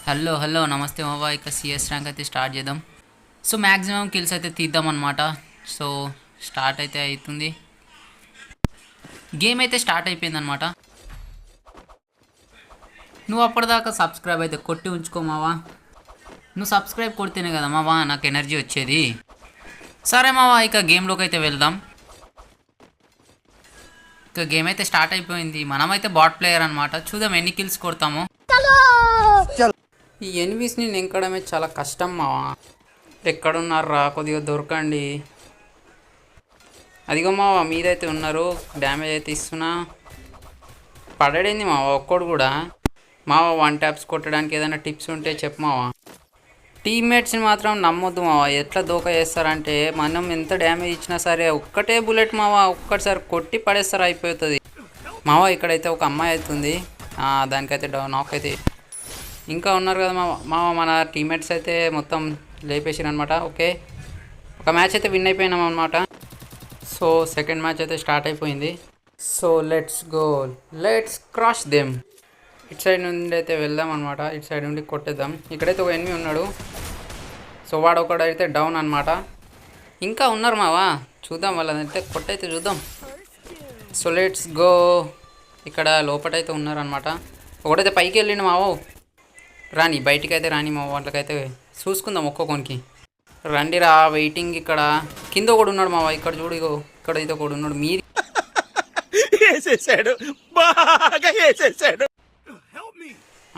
Hello hello నమస్తే మావా. ఇక సిఎస్ ర్యాంక్ అయితే స్టార్ట్ చేద్దాం. సో మ్యాక్సిమం కిల్స్ అయితే తీద్దాం అనమాట. సో స్టార్ట్ అయితే అవుతుంది. గేమ్ అయితే స్టార్ట్ అయిపోయింది అనమాట. నువ్వు అప్పటిదాకా సబ్స్క్రైబ్ అయితే కొట్టి ఉంచుకో మావా. నువ్వు సబ్స్క్రైబ్ కొడితేనే కదా మావా నాకు ఎనర్జీ వచ్చేది. సరే మావా, ఇక గేమ్లోకి అయితే వెళ్దాం. ఇక గేమ్ అయితే స్టార్ట్ అయిపోయింది. మనమైతే బాట్ ప్లేయర్ అనమాట. చూద్దాం ఎన్ని కిల్స్ కొడతాము. ఈ ఎనిమీస్ని నింకడమే చాలా కష్టం మావా. ఎక్కడున్నారా, కొద్దిగా దొరకండి. అదిగో మావా మీరైతే ఉన్నారు. డ్యామేజ్ అయితే ఇస్తున్నా. పడడేంది మావా ఒక్కడు కూడా. మావా వన్ ట్యాప్స్ కొట్టడానికి ఏదైనా టిప్స్ ఉంటే చెప్పు మావా. టీమ్మేట్స్ని మాత్రం నమ్మొద్దు మావా. ఎట్లా దోకా చేస్తారంటే మనం ఎంత డ్యామేజ్ ఇచ్చినా సరే ఒక్కటే బుల్లెట్ మావా ఒక్కటిసారి కొట్టి పడేస్తారు, అయిపోతుంది మావా. ఇక్కడైతే ఒక అమ్మాయి అవుతుంది, దానికైతే నాక్ అయితే. ఇంకా ఉన్నారు కదా మావా మన టీమ్మేట్స్ అయితే మొత్తం లేపేసారు అనమాట. ఓకే, ఒక మ్యాచ్ అయితే విన్ అయిపోయినాం అనమాట. సో సెకండ్ మ్యాచ్ అయితే స్టార్ట్ అయిపోయింది. So let's go, let's crash them. ఇటు సైడ్ నుండి అయితే వెళ్దాం అనమాట. ఇటు సైడ్ నుండి కొట్టేద్దాం. ఇక్కడైతే ఒక ఎనిమి ఉన్నాడు. సో వాడు ఒకడైతే డౌన్ అనమాట. ఇంకా ఉన్నారు మావా, చూద్దాం వాళ్ళనైతే కొట్టయితే చూద్దాం. So let's go. ఇక్కడ లోపటైతే ఉన్నారనమాట. ఒకటైతే పైకి వెళ్ళిండు మావో. రాని బయటికి అయితే రాని మా వాళ్ళకైతే చూసుకుందాం ఒక్కొక్కనికి. రండి రా, వెయిటింగ్. ఇక్కడ కింద ఒకడు ఉన్నాడు మావా. ఇక్కడ చూడు, ఇగో ఇక్కడ అయితే ఒకడు ఉన్నాడు. మీరు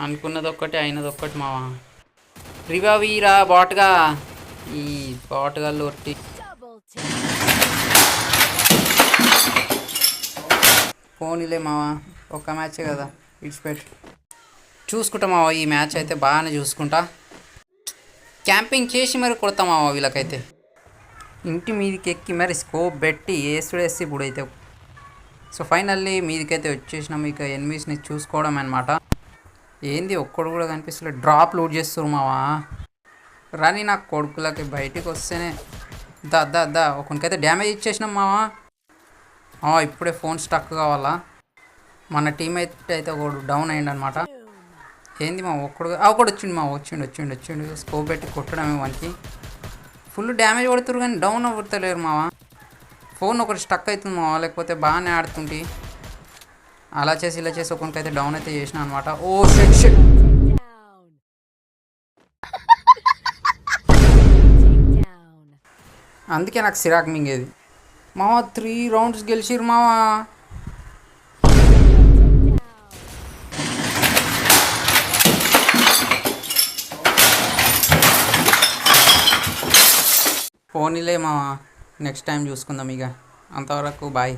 అనుకున్నది ఒక్కటి అయినది ఒక్కటి మావా. రివావీరా బాట్గా. ఈ బాట్గాళ్ళు ఒట్టి పోనీలే మావా, ఒక్క మ్యాచే కదా ఇడిచిపెట్టి చూసుకుంటా మావా. ఈ మ్యాచ్ అయితే బాగానే చూసుకుంటా. క్యాంపింగ్ చేసి మరి కొడతా మావా వీళ్ళకైతే. ఇంటి మీదకి ఎక్కి మరి స్కోప్ పెట్టి వేసుడేసి ఇప్పుడైతే. సో ఫైనల్లీ మీదకైతే వచ్చేసినాం. ఇక ఎనిమీస్ని చూసుకోవడం అనమాట. ఏంది ఒక్కడు కూడా కనిపిస్తలేదు. డ్రాప్ లూట్ చేస్తారు మావా. రాని నాకు కొడుకులకి బయటికి వస్తేనే దా ఒకనికైతే డ్యామేజ్ ఇచ్చేసినాం మావా. ఇప్పుడే ఫోన్ స్టక్ కావాలా. మన టీం అయితే ఒకడు డౌన్ అయ్యిండు అనమాట. ఏంది మా ఒకడు వచ్చిండు మా వచ్చిండు స్కోప్ పెట్టి కొట్టడమే వానికి. ఫుల్ డ్యామేజ్ కొడుతురు కానీ డౌన్ అవ్వలేరు మావా. ఫోన్ ఒకటి స్టక్ అవుతుంది మావా, లేకపోతే బాగానే ఆడుతుంటే. అలా చేసి ఇలా చేసి ఒకరికైతే డౌన్ అయితే చేసిన అనమాట. Oh shit. అందుకే నాకు సిరాక్ మింగేది మావా. 3 రౌండ్స్ గెలిచిరు మావా. పోనీలే మావా, నెక్స్ట్ టైం చూసుకుందాం. ఇక అంతవరకు బాయ్.